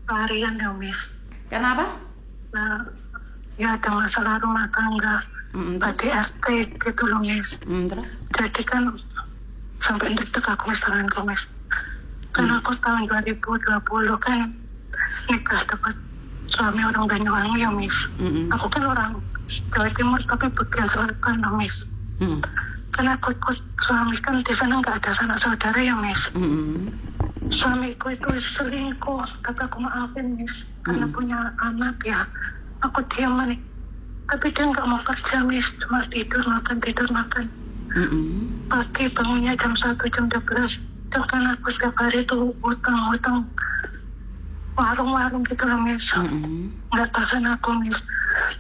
pelarian ya Miss. Kenapa? Nah, ya ada masalah rumah tangga, KDRT gitu loh Miss. Terus? Jadi kan sampai detik aku Miss tanganku Miss. Kan aku tahun 2020 kan nikah dapat suami orang Banyuwangi ya Miss. Aku kan orang Jawa Timur tapi bagian selatan loh Miss. Karena aku ikut suami kan di sana nggak ada sanak saudara ya Miss. Suamiku itu selingkuh, tapi aku maafin Miss karena punya anak ya. Aku diam nih, tapi dia nggak mau kerja Miss, cuma tidur makan. Pagi bangunnya jam 1 jam 12. Dan kan aku setiap hari itu utang warung-warung gitu loh Miss. Nggak tahan aku Miss.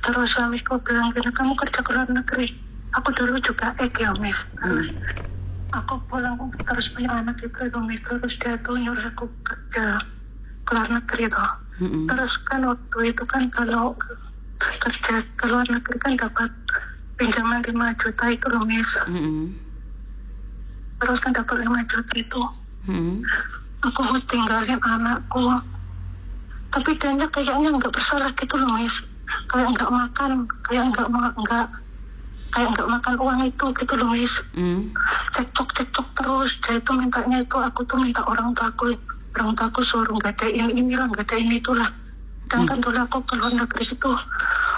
Terus suamiku bilang gini, kamu kerja ke luar negeri. Aku dulu juga ya Miss. Aku pulang terus punya anak itu Miss. Terus dia tuh nyuruh aku kerja ke luar negeri tuh. Terus kan waktu itu kan kalau kerja ke luar negeri kan dapat pinjaman 5 juta itu loh Miss. Terus kan dapat 5 juta itu. Aku tinggalin anakku. Tapi dia kayaknya nggak bersalah gitu loh Miss. Kayak nggak makan, kayak nggak makan uang itu gitu loh Miss. Cekcok terus. Dia itu mintanya itu, aku tuh minta orang tuaku suruh gadain inilah, gadain itulah. Dan kan dulu aku ke luar negeri itu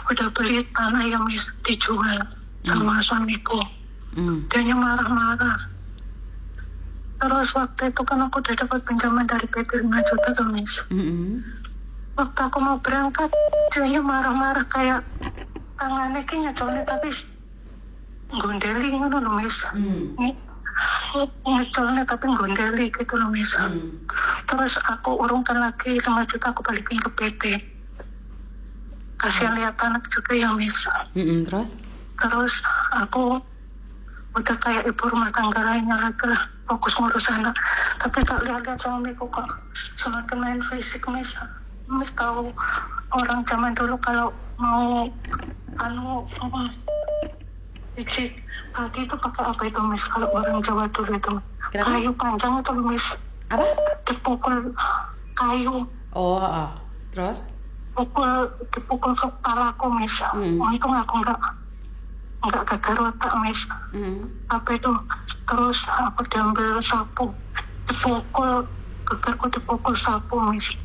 udah beli tanah yang Miss dijual sama suamiku. Dianya marah-marah. Terus waktu itu kan aku udah dapat pinjaman dari PT 5 juta tuh Miss. Waktu aku mau berangkat, dianya marah-marah kayak tangannya kayaknya colnya tapi gondeli gitu loh Miss. Ngecolnya tapi gondeli gitu loh Miss. Terus aku urungkan lagi 5 juta aku balikin ke PT. Kasihan lihat anak juga ya Miss. Terus aku udah kayak ibu rumah tangga lainnya lagi lah, fokus ngurus anak. Tapi tak lihat suamiku kok semakin main fisik Miss. Miss tahu orang zaman dulu kalau mau ijik pagi itu pakai apa itu Miss? Kalau orang Jawa dulu itu kayu panjang itu Miss. Apa? Dipukul kayu. Terus? Dipukul kepalaku Miss. Untung aku nggak gagal otak Miss. Apa itu? Terus aku diambil sapu, dipukul gegarku, dipukul sapu Miss.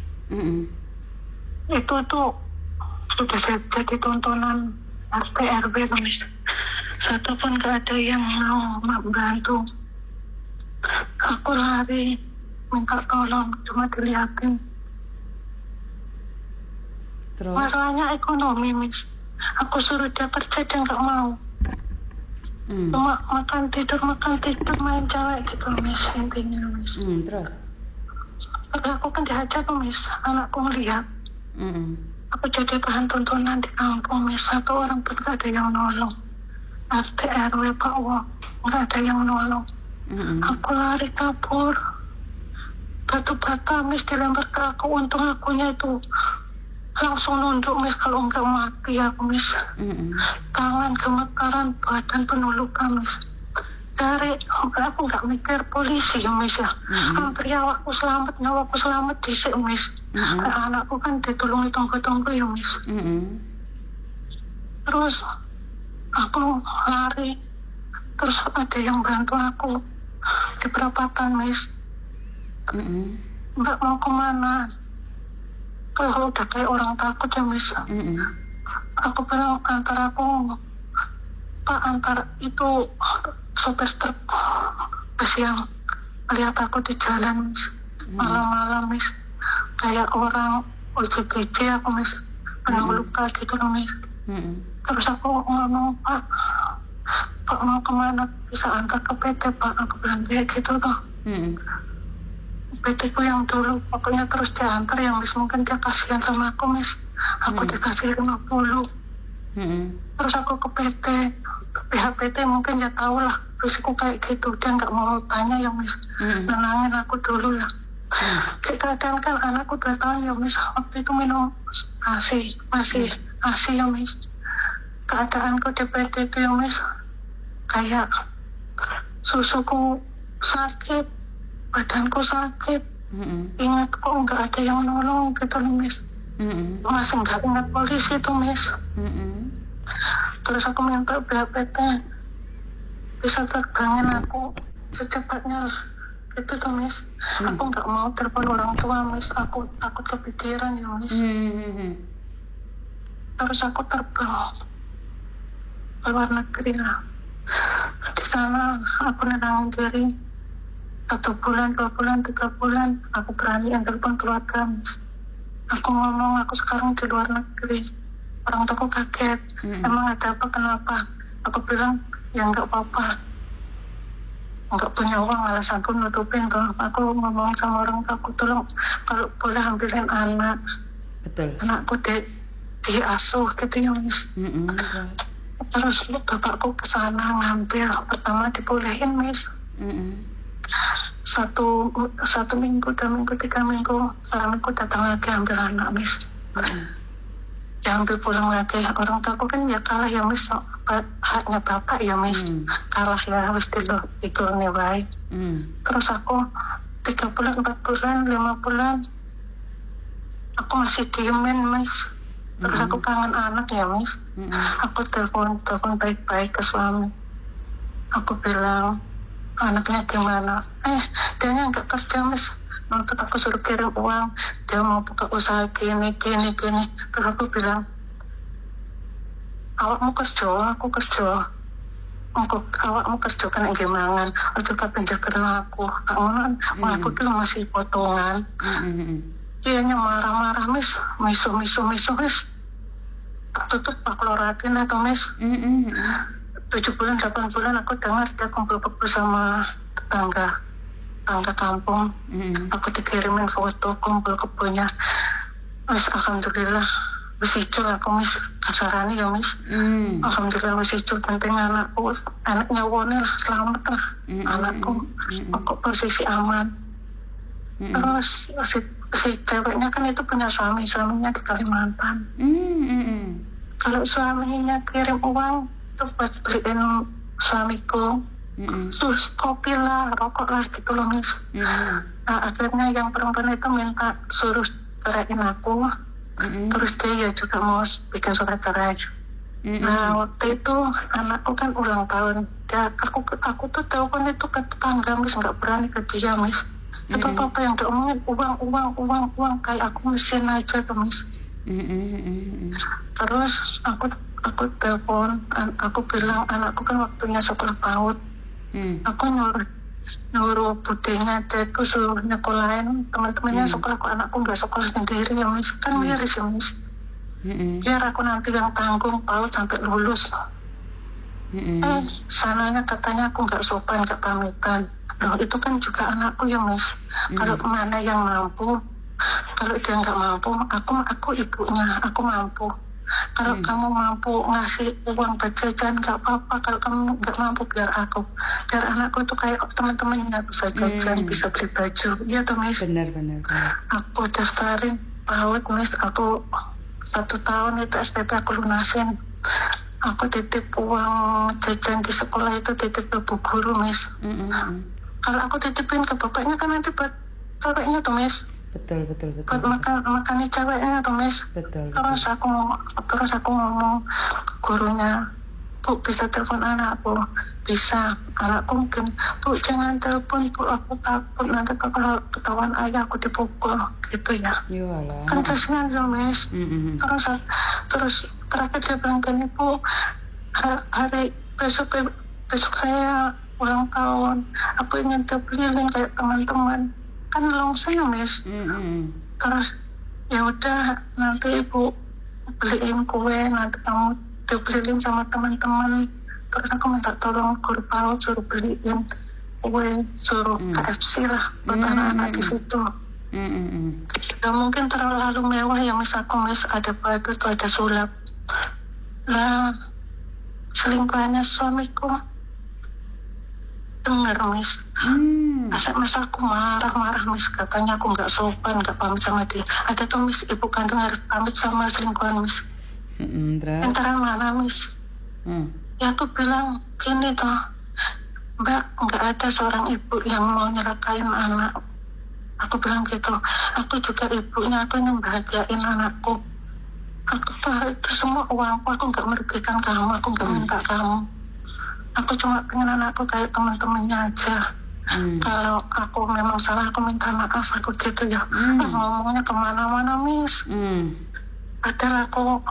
Itu sudah jadi tontonan RT RW Miss. Satu pun gak ada yang mau membantu. Aku lari minta tolong, cuma dilihatin. Terus? Masalahnya ekonomi Miss. Aku suruh dia kerja, dia gak mau. Cuma makan tidur main cewek gitu Miss, intinya Miss. Terus? Tapi aku kan dihajar tuh Miss, anakku ngeliat. Aku jadi bahan tontonan di kampung Miss. Satu orang pun gak ada yang nolong. RT RW Pak Wok gak ada yang nolong. Aku lari kabur, batu bata Miss dilempar ke aku. Untung akunya itu langsung nunduk Miss, kalau enggak mati aku Miss. Tangan gemetaran, badan penuh luka Miss. Aku nggak mikir polisi ya Miss ya. Hampir nyawaku selamat disik Miss. Anakku kan ditolongi tonggo-tonggo ya Miss. Terus aku lari, terus ada yang bantu aku di perapatan Miss. Nggak mau kemana, kalau udah kayak orang takut ya Miss. Aku bilang antar itu sopir truk bus yang lihat aku di jalan Miss. Malam-malam Miss, kayak orang OJGJ aku Miss, penuh luka gitu loh Miss. Terus aku ngomong, Pak mau kemana, bisa antar ke PT Pak, aku bilang kayak gitu tuh. PT ku yang dulu pokoknya terus diantar ya Miss. Mungkin dia kasihan sama aku Miss. Aku dikasih 50. Terus aku ke PT, ke pihak PT mungkin ya tahu lah fisikku kayak gitu. Dia nggak mau tanya ya Miss. Nenangin aku dulu lah. Keadaan kan anakku 2 tahun ya Miss. Waktu itu minum masih ASI ya Miss. Keadaanku di PT itu ya Miss, kayak susuku sakit, badanku sakit, Ingat kok nggak ada yang nolong gitu loh Miss. Masih nggak ingat polisi tuh Miss. Terus aku minta BPT bisa terbangin aku secepatnya lah. Itu tuh Miss. Aku nggak mau telepon orang tua Miss. Aku takut kepikiran ya Miss. Terus aku terbang ke luar negeri lah. Di sana aku nenangin diri 1 bulan, 2 bulan, 3 bulan aku beraniin telepon keluarga Miss. Aku ngomong aku sekarang di luar negeri. Orang tuaku kaget. Emang ada apa, kenapa? Aku bilang ya nggak apa-apa, nggak punya uang, alasanku nutupin tuh. Aku ngomong sama orang tuaku, tolong kalau boleh ambilin anak. Betul. Anakku diasuh gitu ya Miss. Terus bapakku kesana ngambil, pertama dibolehin Miss. Satu minggu, 2 minggu, 3 minggu suamiku datang lagi ambil anak Miss. Diambil pulang lagi. Orang tuaku kan ya kalah ya Miss, haknya bapak ya Miss. Kalah ya, harus digornya baik. Terus aku 3 bulan, 4 bulan, 5 bulan aku masih diemin Miss. Terus aku kangen anak ya Miss. Aku telepon baik-baik ke suami. Aku bilang anaknya di mana? Dia nggak kerja Miss. Nanti aku suruh kirim uang, dia mau buka usaha gini. Terus aku bilang, awakmu kerja, aku kerja. Awakmu kerja kan nggih mangan, aja kabeh jaga aku. Tak ngono, aku ki masih potongan. Dianya marah-marah Miss, miso Miss. Tutup Pak Loratin atau Miss. 7 bulan, 8 bulan aku dengar dia kumpul-kumpul sama tetangga kampung. Aku dikirimin foto kumpul kebunnya Miss. Alhamdulillah wis ijul aku Miss, kasarane ya Miss. Alhamdulillah wis ijul, penting anaknya wone lah, selamat lah. Anakku aku posisi aman. Terus si ceweknya kan itu punya suaminya di Kalimantan. Kalau suaminya kirim uang itu buat beliin suamiku terus kopi lah, rokok lah gitu loh Miss. Nah akhirnya yang perempuan itu minta suruh ceraiin aku. Terus dia ya juga mau bikin surat cerai. Nah waktu itu anakku kan ulang tahun. Aku tuh telepon itu ke tetangga Miss, nggak berani ke dia Miss. Sebab apa yang diomongin uang kayak aku mesin aja tuh Miss. Terus aku telepon, aku bilang anakku kan waktunya sekolah PAUD. Aku nyuruh budenya dia itu suruh nyekolahin teman-temannya sekolah, kok anakku nggak sekolah sendiri ya Miss, kan miris ya Miss. Biar aku nanti yang tanggung PAUD sampai lulus. Sananya katanya aku nggak sopan, nggak pamitan. Loh itu kan juga anakku ya Miss. Kalau mana yang mampu, kalau dia nggak mampu, aku ibunya, aku mampu. Kalau kamu mampu ngasih uang buat jajan nggak apa-apa. Kalau kamu nggak mampu, biar anakku itu kayak teman-temannya bisa jajan, bisa beli baju. Iya tuh Miss. Benar. Aku daftarin PAUD Miss. Aku 1 tahun itu SPP aku lunasin. Aku titip uang jajan di sekolah itu titip ke bu guru Miss. Kalau aku titipin ke bapaknya kan nanti buat ceweknya tuh Miss. Betul. Buat makan ceweknya tuh Miss. Betul. Terus aku ngomong ke gurunya, Bu bisa telepon anakku? Bisa. Anakku mungkin, Bu jangan telepon Bu, aku takut nanti kalau ketahuan ayah aku dipukul gitu ya. Yalah. Kan kasihan ya Miss. Terus terakhir dia bilang gini, Bu hari besok saya ulang tahun, aku ingin keliling kayak teman-teman, kan langsung ya Miss. Terus ya udah nanti Ibu beliin kue, nanti kamu dibeliin sama teman-teman. Terus aku minta tolong guru PAUD suruh beliin kue, suruh KFC lah buat anak-anak di situ. Gak mungkin terlalu mewah ya Miss, aku Miss, ada baju tuh, ada sulap lah. Selingkuhannya suamiku dengar Miss. Mas aku marah Miss, katanya aku nggak sopan, nggak pamit sama dia. Ada tuh Miss, ibu kandung harus pamit sama selingkuhan Miss. Antara mana Miss? Ya aku bilang gini toh, Mbak, nggak ada seorang ibu yang mau nyelakain Aku bilang gitu, aku juga ibunya, aku ingin bahagiain anakku. Aku tahu itu semua uangku, aku nggak merugikan kamu, aku nggak minta kamu. Aku cuma pengen anakku kayak teman-temannya aja. Kalau aku memang salah, aku minta maaf, aku gitu ya. Ngomongnya kemana-mana, Miss. Padahal aku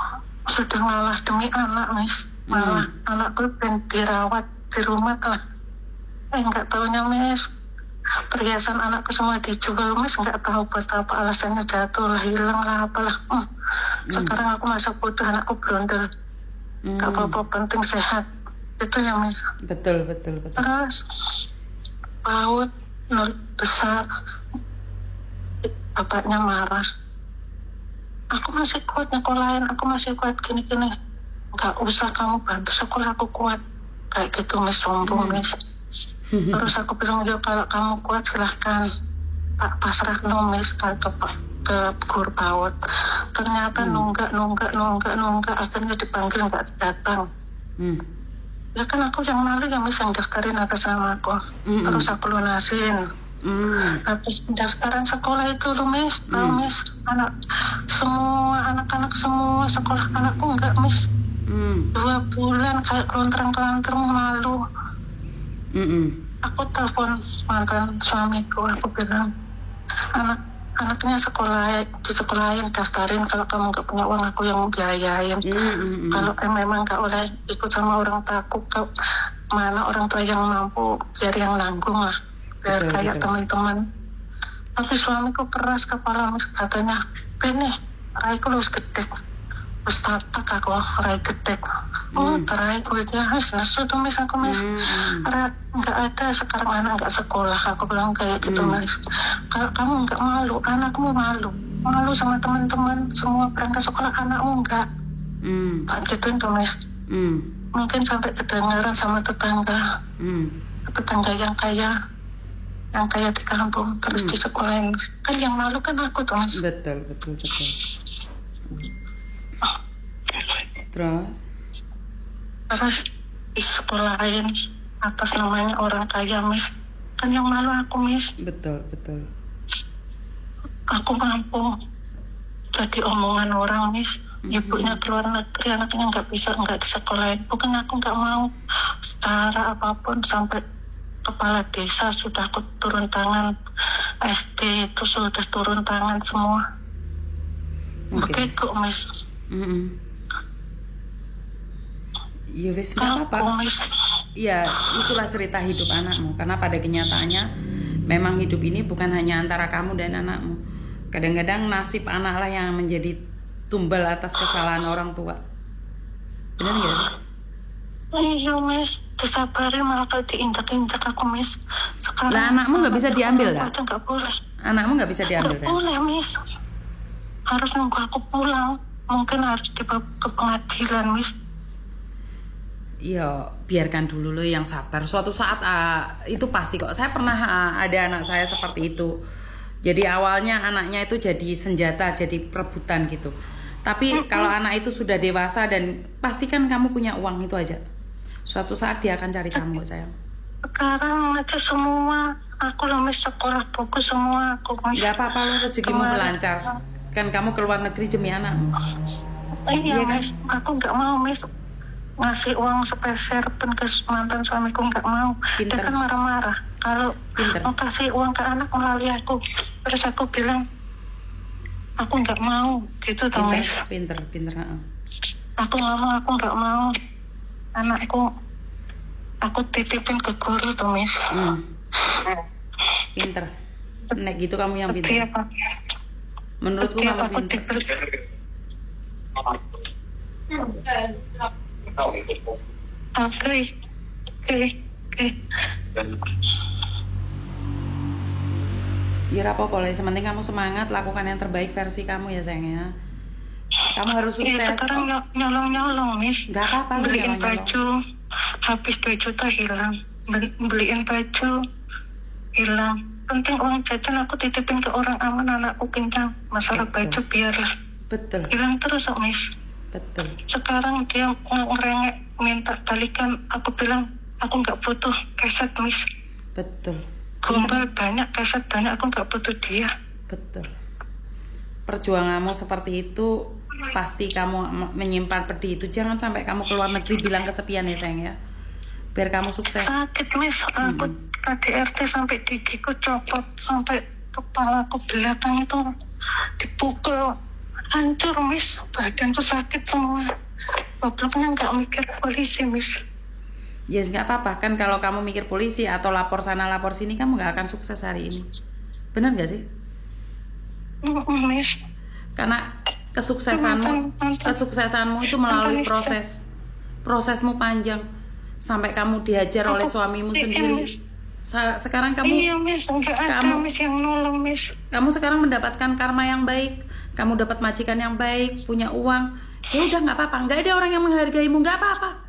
sudah ngalah demi anak, Miss. Malah anakku pengen dirawat di rumah lah. Nggak taunya, Miss. Perhiasan anakku semua dijual, Miss. Nggak tahu buat apa, alasannya jatuh lah, hilang lah, apalah. Sekarang aku masa bodoh, anakku berondel. Nggak apa-apa, penting sehat. Itu ya, Miss. Betul. Terus PAUD besar, bapaknya marah. Aku masih kuat nyekolahin, aku masih kuat gini-gini. Nggak usah kamu bantu sekolah, aku kuat. Kayak gitu, Miss, sombong, Miss. Terus aku bilang, ya kalau kamu kuat silahkan, tak pasrah Miss ke guru PAUD. Ternyata nunggak, akhirnya dipanggil nggak datang. Ya kan aku yang malu ya, Miss, yang daftarin atas nama aku. Terus aku lunasin. Habis pendaftaran sekolah itu loh, Miss, tahu Miss, anak-anak semua sekolah anakku enggak, Miss. 2 bulan kayak kelonterang-kelonterang, malu. Aku telepon mantan suamiku, aku bilang, anaknya di sekolahin, daftarin, kalau kamu nggak punya uang aku yang biayain. Kalau memang nggak boleh ikut sama orang takut, mana orang tua yang mampu, biar yang nanggung lah, biar kayak teman-teman. Tapi suamiku keras kepala, Miss, katanya, Bene, raiku lu gede, terus tatak aku, rai gede. Teraiku dia, nesu tuh, Miss, aku, Miss. Nggak ada sekarang anak nggak sekolah, aku bilang kayak gitu, Miss. Kalau kamu nggak malu, anakmu malu sama teman-teman semua berangkat sekolah, anakmu nggak. Tak gituin tuh, Miss. Mungkin sampai kedengaran sama tetangga yang kaya di kampung, terus di sekolahin. Kan yang malu kan aku tuh, Miss. Betul. Terus di sekolahin atas namanya orang kaya, Miss. Kan yang malu aku, Miss. Betul. Aku mampu jadi omongan orang, Miss. Ibunya keluar negeri, anaknya nggak disekolahin. Bukan aku nggak mau, secara apapun sampai kepala desa sudah aku turun tangan, SD itu sudah turun tangan semua. Begitu, Miss. Ya wes, nggak apa-apa. Ya, itulah cerita hidup anakmu. Karena pada kenyataannya memang hidup ini bukan hanya antara kamu dan anakmu. Kadang-kadang nasib anak lah yang menjadi tumbal atas kesalahan orang tua. Benar nggak sih? Iya, Miss. Disabarin malah kalau diinjak-injak aku, Miss. Sekarang lah, anakmu nggak bisa diambil nggak? Nggak boleh. Anakmu nggak bisa diambil, nggak boleh, Miss. Harus nunggu aku pulang. Mungkin harus dibawa ke pengadilan, Miss. Iya, biarkan dulu lo yang sabar. Suatu saat itu pasti kok. Saya pernah ada anak saya seperti itu. Jadi awalnya anaknya itu jadi senjata, jadi perebutan gitu. Tapi kalau anak itu sudah dewasa dan pastikan kamu punya uang itu aja. Suatu saat dia akan cari kamu, sayang. Sekarang aja semua aku Miss, sekolah buku semua aku, Miss. Gak apa-apa, lo rezekimu berlancar. Kan kamu keluar negeri demi anakmu. Iya, Miss. Aku nggak mau, Miss, ngasih uang sepeser pun ke mantan suamiku, nggak mau. Dia kan marah-marah kalau mau kasih uang ke anak melalui aku. Terus aku bilang aku nggak mau gitu, toh, Miss. Pinter. Aku ngomong aku nggak mau anakku aku titipin ke guru, tuh, Miss. Pinter. Nek gitu kamu yang pinter. Iya, Menurutku kamu pinter. Oke. Ya apa-apa, sementing kamu semangat, lakukan yang terbaik versi kamu ya, sayangnya. Kamu harus sukses. Iya, sekarang nyolong, Miss. Gak apa-apa, beliin baju, habis 2 juta hilang. Beliin baju, hilang. Penting uang jajan aku titipin ke orang aman, anakku kenyang. Masalah baju biarlah. Betul. Hilang terus, Miss. Betul. Sekarang dia ngerengek minta balikan. Aku bilang aku nggak butuh keset, Miss. Betul. gombal banyak, kaset banyak, aku nggak butuh dia. Betul. Perjuanganmu seperti itu, pasti kamu menyimpan pedih itu. Jangan sampai kamu keluar negeri bilang kesepian ya sayang ya. Biar kamu sukses. Sakit Miss, aku KDRT sampai gigiku copot, sampai kepalaku belakang itu dipukul, hancur Miss, badanku sakit semua. Gobloknya nggak mikir polisi Miss. Ya nggak apa-apa kan, kalau kamu mikir polisi atau lapor sana lapor sini, kamu nggak akan sukses hari ini. Benar nggak sih? Miss, karena kesuksesanmu itu melalui prosesmu panjang sampai kamu dihajar oleh suamimu sendiri. Sekarang kamu iya Miss, enggak ada Miss yang nolong Miss. Kamu sekarang mendapatkan karma yang baik, kamu dapat majikan yang baik, punya uang. Ya udah nggak apa-apa, nggak ada orang yang menghargaimu, nggak apa-apa.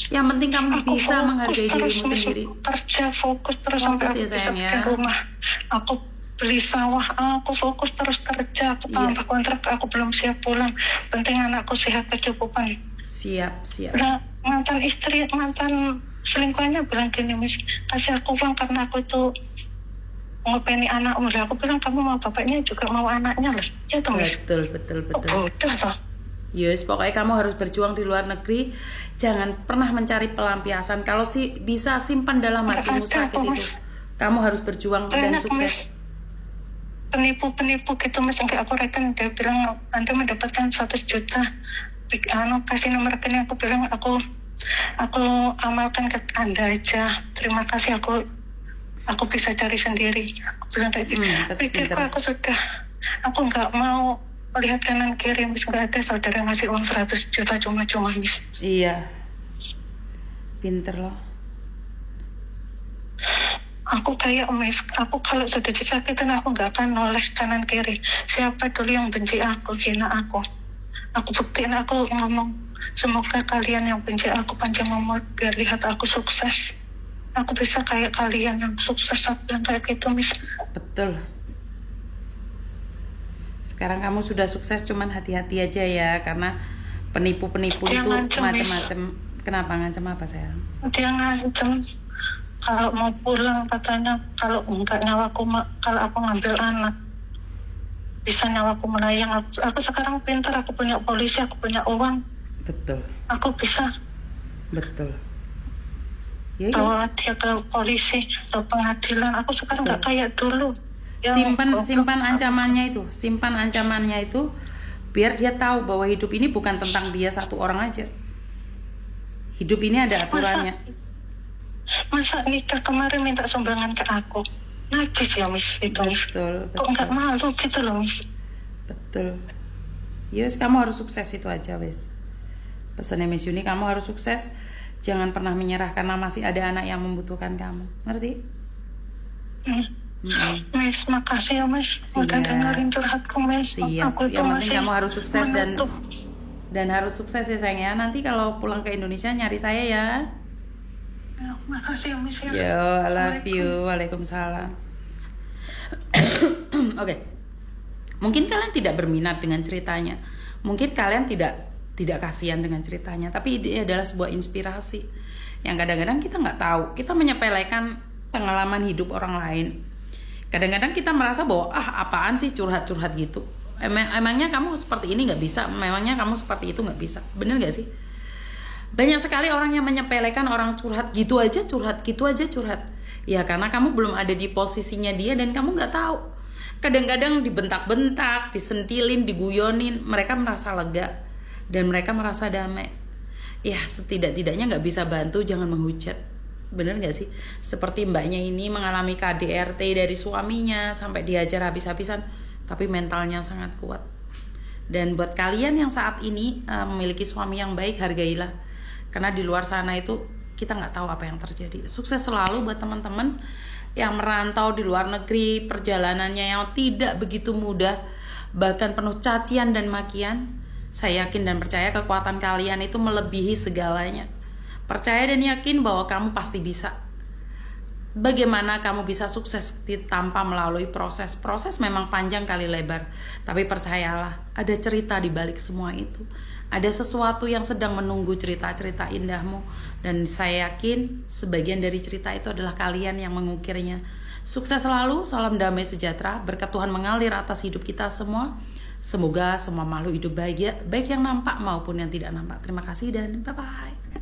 Yang penting kamu bisa menghargai dirimu sendiri. Kerja fokus terus sampai aku bisa bikin rumah. Aku beli sawah, aku fokus terus kerja, aku tambah kontrak, aku belum siap pulang. Penting anakku sehat kecukupan. Siap. Nah, mantan selingkuhannya bilang gini, Miss, kasih aku uang karena aku itu ngopeni anakmu. Aku bilang kamu mau bapaknya juga mau anaknya lah. Ya toh Miss. Betul. Udah toh. Yes, pokoknya kamu harus berjuang di luar negeri. Jangan pernah mencari pelampiasan. Kalau bisa simpan dalam hatimu sakit itu. Kamu harus berjuang dan sukses. Penipu gitu Mas, enggak aku rekan, dia bilang Anda mendapatkan 100 juta. Kasih nomor rekening, aku bilang aku amalkan ke Anda aja. Terima kasih, aku bisa cari sendiri. Aku bilang kayak gitu. Pikirku aku nggak mau lihat kanan kiri, Miss, nggak ada saudara ngasih uang 100 juta cuma-cuma, Miss. Iya, pinter loh. Aku kayak Miss, aku kalau sudah disakitin aku nggak akan noleh kanan kiri. Siapa dulu yang benci aku, hina aku buktiin, aku ngomong semoga kalian yang benci aku panjang umur biar lihat aku sukses. Aku bisa kayak kalian yang sukses, aku bilang kayak gitu, Miss. Betul. Sekarang kamu sudah sukses, cuman hati-hati aja ya, karena penipu-penipu itu macam-macam. Kenapa ngancam apa sayang? Dia ngancam kalau mau pulang, katanya kalau enggak nyawaku, kalau aku ngambil anak bisa nyawaku melayang. Aku sekarang pintar, aku punya polisi, aku punya uang. Betul. Aku bisa. Betul. Bawa dia ke polisi, ke pengadilan. Aku sekarang nggak kayak dulu. Simpan ancamannya itu biar dia tahu bahwa hidup ini bukan tentang dia satu orang aja. Hidup ini ada aturannya. Masa nikah kemarin minta sumbangan ke aku, najis ya Miss itu. Betul. Kok nggak malu gitu loh Miss. Betul. Yes, kamu harus sukses, itu aja wes. Pesannya Miss Yuni, kamu harus sukses. Jangan pernah menyerah karena masih ada anak yang membutuhkan kamu. Ngerti? Miss, makasih ya Miss. Udah dengerin curhatku Miss. Siap. Aku yang penting kamu harus sukses menutup. dan harus sukses ya sayang ya. Nanti kalau pulang ke Indonesia nyari saya ya. Ya, makasih ya Miss ya. Yo, I love you. Waalaikumsalam. Oke. Mungkin kalian tidak berminat dengan ceritanya. Mungkin kalian tidak kasihan dengan ceritanya, tapi ini adalah sebuah inspirasi yang kadang-kadang kita nggak tahu. Kita menyepelekan pengalaman hidup orang lain. Kadang-kadang kita merasa bahwa apaan sih curhat-curhat gitu. Emangnya kamu seperti ini nggak bisa? Memangnya kamu seperti itu nggak bisa? Bener nggak sih? Banyak sekali orang yang menyepelekan orang curhat gitu aja curhat. Ya karena kamu belum ada di posisinya dia dan kamu nggak tahu. Kadang-kadang dibentak-bentak, disentilin, diguyonin, mereka merasa lega dan mereka merasa damai. Ya setidak-tidaknya nggak bisa bantu, jangan menghujat. Bener gak sih? Seperti mbaknya ini mengalami KDRT dari suaminya sampai dihajar habis-habisan, tapi mentalnya sangat kuat. Dan buat kalian yang saat ini memiliki suami yang baik, hargailah. Karena di luar sana itu kita nggak tahu apa yang terjadi. Sukses selalu buat teman-teman yang merantau di luar negeri, perjalanannya yang tidak begitu mudah, bahkan penuh cacian dan makian. Saya yakin dan percaya kekuatan kalian itu melebihi segalanya. Percaya dan yakin bahwa kamu pasti bisa. Bagaimana kamu bisa sukses tanpa melalui proses? Proses memang panjang kali lebar, tapi percayalah, ada cerita di balik semua itu. Ada sesuatu yang sedang menunggu cerita-cerita indahmu. Dan saya yakin sebagian dari cerita itu adalah kalian yang mengukirnya. Sukses selalu, salam damai sejahtera, berkat Tuhan mengalir atas hidup kita semua. Semoga semua makhluk hidup baik yang nampak maupun yang tidak nampak. Terima kasih dan bye-bye.